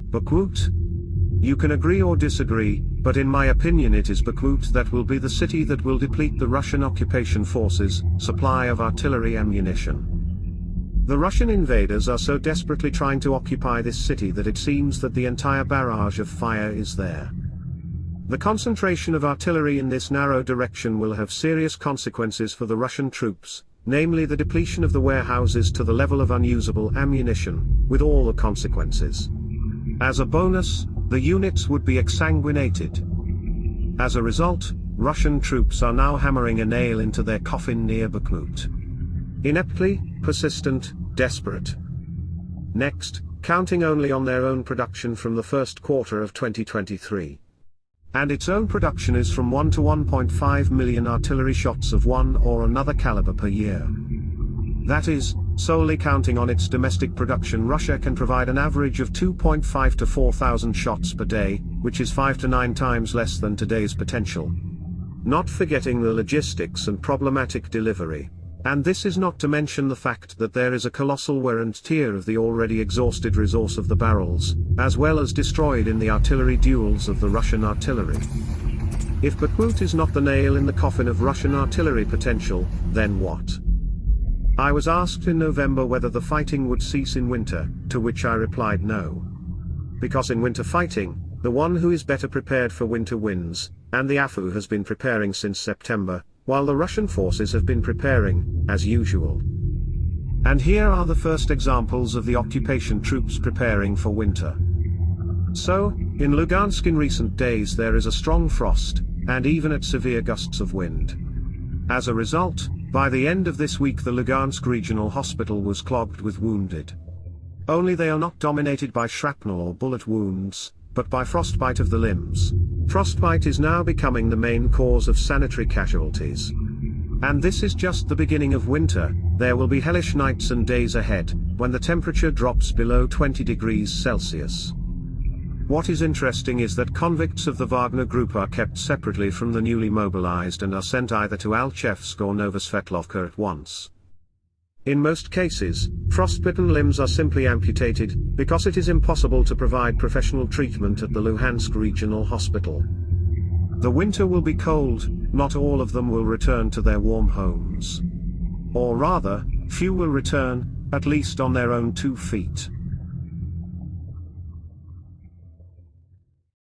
Bakhmut? You can agree or disagree, but in my opinion it is Bakhmut that will be the city that will deplete the Russian occupation forces' supply of artillery ammunition. The Russian invaders are so desperately trying to occupy this city that it seems that the entire barrage of fire is there. The concentration of artillery in this narrow direction will have serious consequences for the Russian troops, namely the depletion of the warehouses to the level of unusable ammunition, with all the consequences. As a bonus, the units would be exsanguinated. As a result, Russian troops are now hammering a nail into their coffin near Bakhmut. Ineptly, persistent, desperate. Next, counting only on their own production from the first quarter of 2023. And its own production is from 1 to 1.5 million artillery shots of one or another caliber per year. That is, solely counting on its domestic production, Russia can provide an average of 2.5 to 4,000 shots per day, which is 5 to 9 times less than today's potential. Not forgetting the logistics and problematic delivery. And this is not to mention the fact that there is a colossal wear and tear of the already exhausted resource of the barrels, as well as destroyed in the artillery duels of the Russian artillery. If Bakhmut is not the nail in the coffin of Russian artillery potential, then what? I was asked in November whether the fighting would cease in winter, to which I replied no. Because in winter fighting, the one who is better prepared for winter wins, and the AFU has been preparing since September, while the Russian forces have been preparing, as usual. And here are the first examples of the occupation troops preparing for winter. So, in Lugansk in recent days there is a strong frost, and even at severe gusts of wind. As a result, by the end of this week the Lugansk Regional Hospital was clogged with wounded. Only they are not dominated by shrapnel or bullet wounds, but by frostbite of the limbs. Frostbite is now becoming the main cause of sanitary casualties. And this is just the beginning of winter. There will be hellish nights and days ahead, when the temperature drops below 20 degrees Celsius. What is interesting is that convicts of the Wagner group are kept separately from the newly mobilized and are sent either to Alchevsk or Novosvetlovka at once. In most cases, frostbitten limbs are simply amputated, because it is impossible to provide professional treatment at the Luhansk Regional Hospital. The winter will be cold, not all of them will return to their warm homes. Or rather, few will return, at least on their own 2 feet.